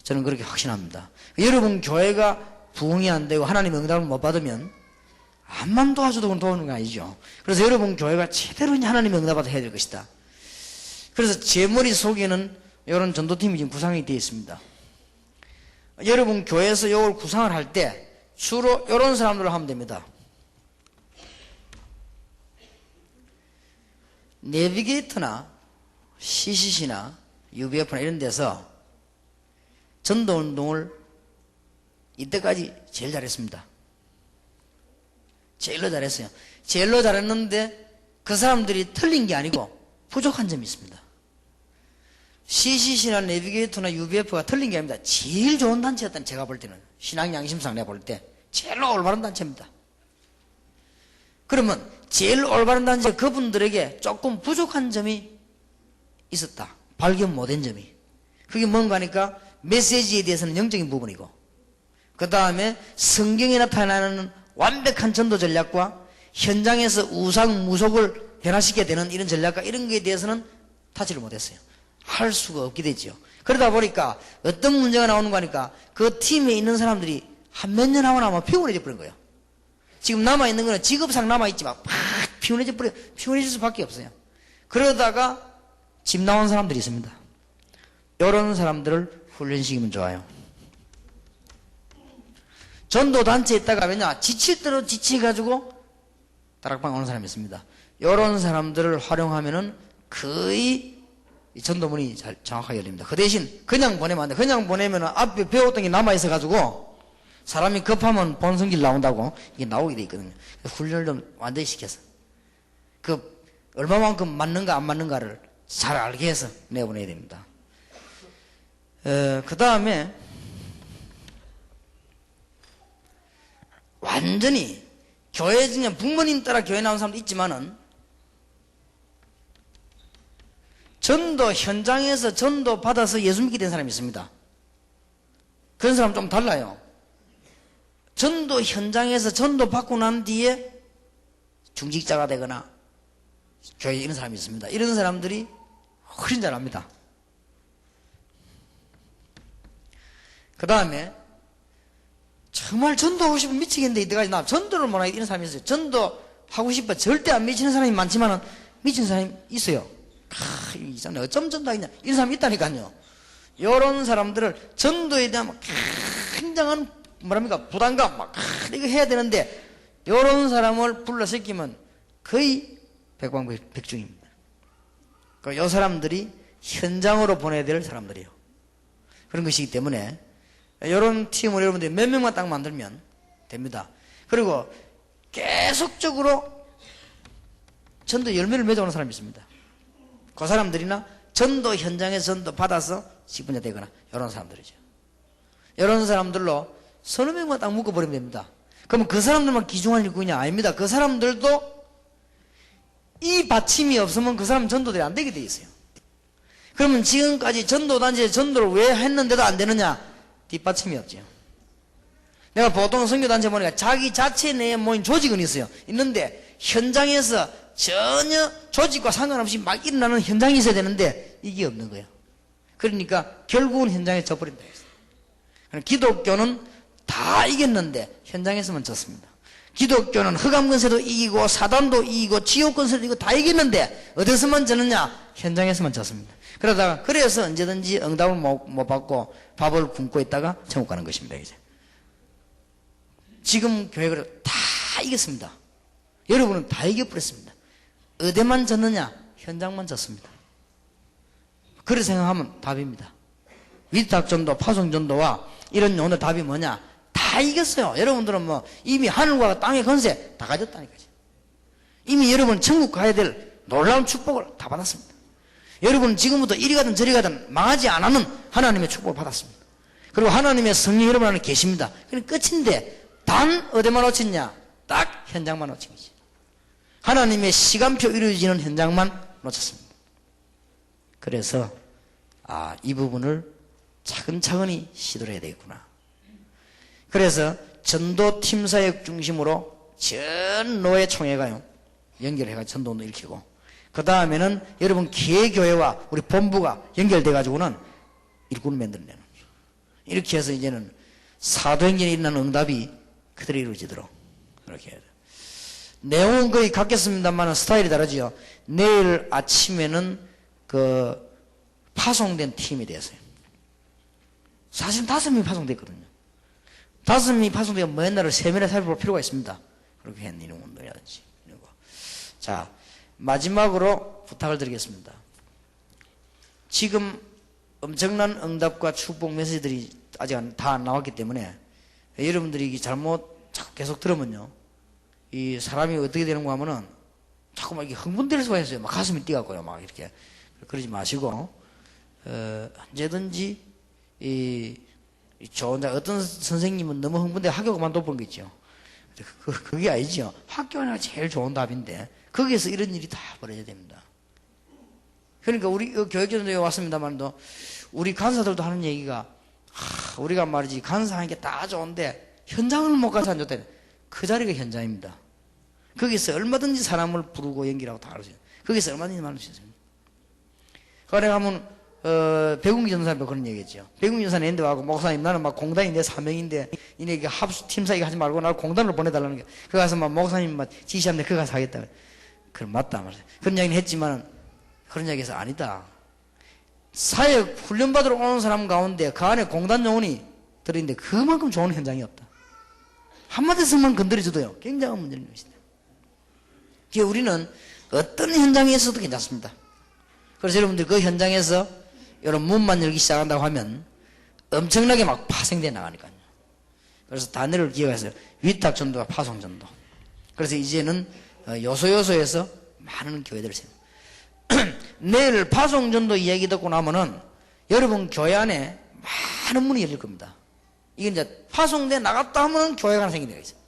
저는 그렇게 확신합니다. 여러분 교회가 부흥이 안 되고 하나님의 응답을 못 받으면 암만 도와줘도 그건 도우는 거 아니죠. 그래서 여러분 교회가 제대로 하나님의 응답을 해야 될 것이다. 그래서 제 머릿속에는 이런 전도팀이 지금 구상이 되어 있습니다. 여러분 교회에서 이걸 구상을 할 때 주로 이런 사람들로 하면 됩니다. 내비게이터나 CCC나 UBF나 이런 데서 전도운동을 이때까지 제일 잘했습니다. 제일로 잘했어요. 제일로 잘했는데 그 사람들이 틀린 게 아니고 부족한 점이 있습니다. CCC나 내비게이터나 UBF가 틀린 게 아닙니다. 제일 좋은 단체였다는, 제가 볼 때는 신앙 양심상 내가 볼 때 제일 올바른 단체입니다. 그러면 제일 올바른 단체, 그분들에게 조금 부족한 점이 있었다. 발견 못한 점이. 그게 뭔가 하니까 메시지에 대해서는 영적인 부분이고, 그 다음에 성경에 나타나는 완벽한 전도 전략과 현장에서 우상무속을 변화시켜야 되는 이런 전략과 이런 거에 대해서는 타치를 못했어요. 할 수가 없게 되죠. 그러다 보니까 어떤 문제가 나오는 거 하니까 그 팀에 있는 사람들이 한 몇 년 하고 나면 피곤해져 버린 거예요. 지금 남아있는 거는 직업상 남아있지만 막 피곤해질 수밖에 없어요. 그러다가 집 나온 사람들이 있습니다. 이런 사람들을 훈련시키면 좋아요. 전도단체에 있다가 왜냐, 지칠 대로 지치가지고 다락방 오는 사람이 있습니다. 이런 사람들을 활용하면은 거의 전도문이 잘 정확하게 열립니다. 그 대신 그냥 보내면 안 돼. 그냥 보내면 앞에 배웠던 게 남아있어가지고 사람이 급하면 본성길 나온다고 이게 나오게 돼 있거든요. 훈련을 좀 완전히 시켜서 얼마만큼 맞는가 안 맞는가를 잘 알게 해서 내보내야 됩니다. 그 다음에 완전히 교회 중에 부모님 따라 교회 나온 사람도 있지만은 전도 현장에서 전도 받아서 예수 믿게 된 사람이 있습니다. 그런 사람 좀 달라요. 전도 현장에서 전도 받고 난 뒤에 중직자가 되거나 교회에 이런 사람이 있습니다. 이런 사람들이 훨씬 잘합니다. 그 다음에 정말 전도하고 싶으면 미치겠는데 이때까지 나 전도를 못하게 이런 사람이 있어요. 전도하고 싶어 절대 안 미치는 사람이 많지만 미치는 사람이 있어요. 이 사람 어쩜 전도하겠냐 이런 사람이 있다니까요. 이런 사람들을 전도에 대한 굉장한 부담감 이거 해야 되는데 이런 사람을 불러시키면 거의 백방백중입니다. 이 사람들이 현장으로 보내야 될 사람들이에요. 그런 것이기 때문에 이런 팀을 여러분들이 몇 명만 딱 만들면 됩니다. 그리고 계속적으로 전도 열매를 맺어오는 사람이 있습니다. 그 사람들이나 전도 현장에서 전도 받아서 직분자 되거나 이런 사람들이죠. 이런 사람들로 서너 명만 딱 묶어버리면 됩니다. 그러면 그 사람들만 기중한 일꾼이냐? 아닙니다. 그 사람들도 이 받침이 없으면 그 사람 전도들이 안 되게 돼 있어요. 그러면 지금까지 전도단체에 전도를 왜 했는데도 안 되느냐? 뒷받침이 없죠. 내가 보통 선교단체 보니까 자기 자체 내에 모인 조직은 있어요. 있는데 현장에서 전혀 조직과 상관없이 막 일어나는 현장이 있어야 되는데 이게 없는 거예요. 그러니까 결국은 현장에 져버린다 했어요. 기독교는 다 이겼는데 현장에서만 졌습니다. 기독교는 흑암권세도 이기고 사단도 이기고 지옥권세도 이기고 다 이겼는데 어디서만 졌느냐? 현장에서만 졌습니다. 그래서 언제든지 응답을 못 받고 밥을 굶고 있다가 천국 가는 것입니다. 이제 지금 교회를 다 이겼습니다. 여러분은 다 이겨버렸습니다. 어디만 졌느냐? 현장만 졌습니다. 그렇게 생각하면 답입니다. 위탁전도, 파송전도와 이런 오늘 답이 뭐냐? 다 이겼어요. 여러분들은 이미 하늘과 땅의 권세 다 가졌다니까요. 이미 여러분 천국 가야 될 놀라운 축복을 다 받았습니다. 여러분은 지금부터 이리 가든 저리 가든 망하지 않는 하나님의 축복을 받았습니다. 그리고 하나님의 성령 여러분 안에 계십니다. 그럼 끝인데 단 어디만 놓쳤냐? 딱 현장만 놓친 거지. 하나님의 시간표 이루어지는 현장만 놓쳤습니다. 그래서 이 부분을 차근차근히 시도를 해야 되겠구나. 그래서 전도팀 사역 중심으로 전 노예 총회가요 연결해가지고 전도운동 일으키고, 그 다음에는 여러분 기회교회와 우리 본부가 연결돼가지고는 일꾼을 만들어내는 거예요. 이렇게 해서 이제는 사도행전에 일어나는 응답이 그대로 이루어지도록 그렇게 해야 돼요. 내용은 거의 같겠습니다만 스타일이 다르지요. 내일 아침에는 파송된 팀에 대해서요. 사실 5명이 파송됐거든요. 5명이 파송되어 맨날을 세면에 살펴볼 필요가 있습니다. 그렇게 했는 이런 운동이라든지. 자, 마지막으로 부탁을 드리겠습니다. 지금 엄청난 응답과 축복 메시지들이 아직 다 안 나왔기 때문에 여러분들이 잘못 자꾸 계속 들으면요, 이 사람이 어떻게 되는가 하면은 자꾸 막 이렇게 흥분될 수가 있어요. 막 가슴이 뛰어가고요, 막 이렇게. 그러지 마시고, 언제든지 좋은, 어떤 선생님은 너무 흥분돼 학교 그만둬본 거 있죠. 그게 아니죠. 학교가 제일 좋은 답인데 거기에서 이런 일이 다 벌어져야 됩니다. 그러니까 우리 교육전도에 왔습니다만도 우리 간사들도 하는 얘기가, 우리가 말이지 간사하는 게 다 좋은데 현장을 못 가서 안 좋다. 그 자리가 현장입니다. 거기서 얼마든지 사람을 부르고 연기라고 다 할 수 있어요. 거기서 얼마든지 말할 수 있습니다. 그래 가면 백운기 전사님도 그런 얘기했죠. 백운기 전사님 인데 와고, 목사님 나는 막 공단이 내 사명인데 이네 합수 팀 사이가 하지 말고 나를 공단으로 보내달라는 게, 그 가서 막 목사님 막 지시하는데 그 가서 하겠다. 그럼 맞다 말이야. 그런 이야기는 했지만 그런 이야기에서 아니다. 사역 훈련받으러 오는 사람 가운데 그 안에 공단 요원이 들어있는데 그만큼 좋은 현장이 없다. 한마디서만 건드려줘도요 굉장한 문제인 것이다. 그래서 우리는 어떤 현장에 있어도 괜찮습니다. 그래서 여러분들 그 현장에서 이런 문만 열기 시작한다고 하면 엄청나게 막 파생돼 나가니까요. 그래서 단어를 기억해서 위탁전도와 파송전도. 그래서 이제는 요소요소에서 많은 교회들을 세웁니다. 내일 파송전도 이야기 듣고 나면은 여러분 교회 안에 많은 문이 열릴 겁니다. 이게 이제 파송돼 나갔다 하면 교회가 하나 생기는 게 있어요.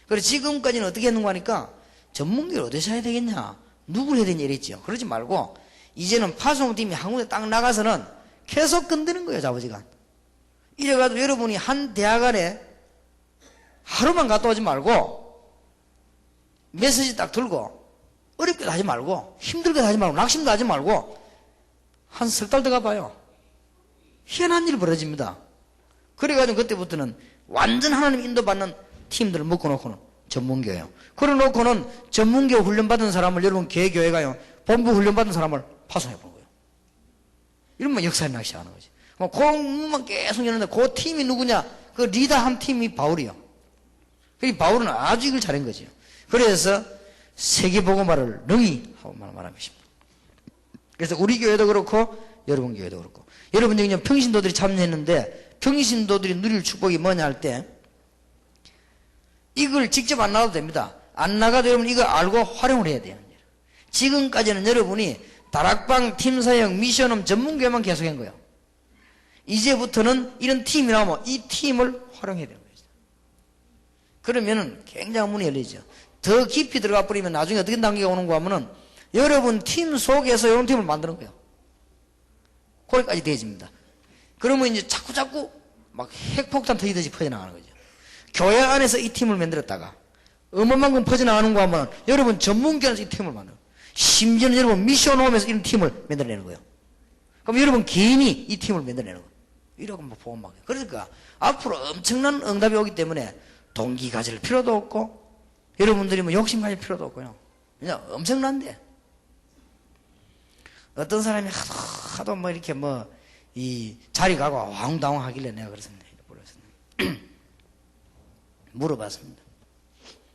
그래서 지금까지는 어떻게 했는가 하니까 전문기를 어디서 해야 되겠냐, 누굴 해야 되냐 이랬죠. 그러지 말고 이제는 파송팀이 한 군데 딱 나가서는 계속 건드는 거예요, 아버지가. 이래가지고 여러분이 한 대학 안에 하루만 갔다 오지 말고 메시지 딱 들고 어렵게 하지 말고 힘들게 하지 말고 낙심도 하지 말고 한 석 달 들어가 봐요. 희한한 일이 벌어집니다. 그래가지고 그때부터는 완전 하나님 인도받는 팀들을 묶어놓고는 전문교회요. 그래놓고는 전문교 훈련받은 사람을 여러분 개교회가요 본부 훈련받은 사람을 파송해보는 거예요. 이러면 역사에 나기 시작하는 거지. 공만 계속 여는데 그 팀이 누구냐? 그 리더 한 팀이 바울이요. 그 바울은 아주 이걸 잘한 거죠. 그래서 세계복음화를 능히 하고 말하는 것입니다. 그래서 우리 교회도 그렇고 여러분 교회도 그렇고, 여러분 중에 평신도들이 참여했는데 평신도들이 누릴 축복이 뭐냐 할 때 이걸 직접 안 나가도 됩니다. 안 나가도 여러분 이거 알고 활용을 해야 돼요. 지금까지는 여러분이 다락방, 팀사역, 미션홈 전문교회만 계속한 거예요. 이제부터는 이런 팀이 나오면 이 팀을 활용해야 되는 거죠. 그러면은 굉장한 문이 열리죠. 더 깊이 들어가 버리면 나중에 어떻게 단계가 오는가 하면은 여러분 팀 속에서 이런 팀을 만드는 거예요. 거기까지 되어집니다. 그러면 이제 자꾸 막 핵폭탄 터지듯이 퍼져나가는 거죠. 교회 안에서 이 팀을 만들었다가 어마만큼 퍼져나가는 거 하면 여러분 전문교회에서 이 팀을 만들어요. 심지어는 여러분 미션홈에서 이런 팀을 만들어내는 거예요. 그럼 여러분 개인이 이 팀을 만들어내는 거예요. 이러고 뭐 보험하게. 그러니까 앞으로 엄청난 응답이 오기 때문에 동기 가질 필요도 없고 여러분들이 뭐 욕심 가질 필요도 없고요. 그냥 엄청난데 어떤 사람이 하도 뭐 이렇게 뭐 이 자리 가고 왕당왕 하길래 내가 그랬습니다. 물어봤습니다.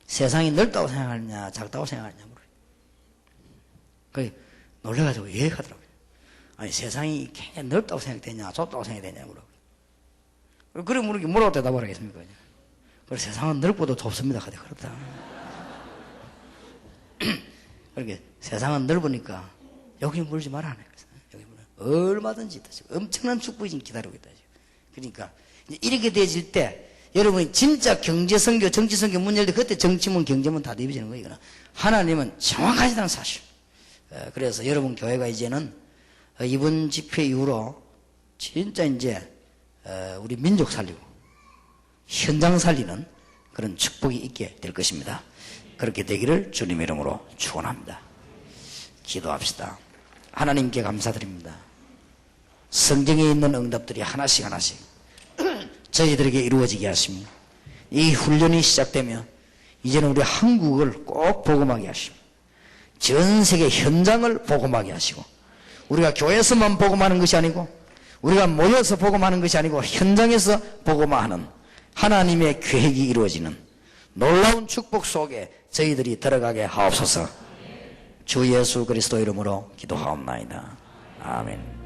세상이 넓다고 생각하느냐 작다고 생각하느냐 물어요. 놀래가지고 왜 하더라고요. 아니 세상이 굉장히 넓다고 생각되냐 좁다고 생각되냐 물어요. 그래 뭐라고 대답을 하겠습니까? 그래 세상은 넓고도 좁습니다. 그렇다. 그렇게 세상은 넓으니까 여기 물지 마라 하네. 여기 물어 얼마든지 있다. 엄청난 축복이 지금 기다리고 있다. 그러니까 이렇게 되어질 때 여러분이 진짜 경제선교, 정치선교 문 열때 그때 정치문, 경제문 다 대비되는 거예요. 하나님은 정확하시다는 사실. 그래서 여러분 교회가 이제는 이번 집회 이후로 진짜 이제 우리 민족 살리고 현장 살리는 그런 축복이 있게 될 것입니다. 그렇게 되기를 주님의 이름으로 축원합니다. 기도합시다. 하나님께 감사드립니다. 성경에 있는 응답들이 하나씩 저희들에게 이루어지게 하시며 이 훈련이 시작되면 이제는 우리 한국을 꼭 복음하게 하시고 전 세계 현장을 복음하게 하시고 우리가 교회에서만 복음하는 것이 아니고 우리가 모여서 복음하는 것이 아니고 현장에서 복음하는 하나님의 계획이 이루어지는 놀라운 축복 속에 저희들이 들어가게 하옵소서. 주 예수 그리스도 이름으로 기도하옵나이다. 아멘.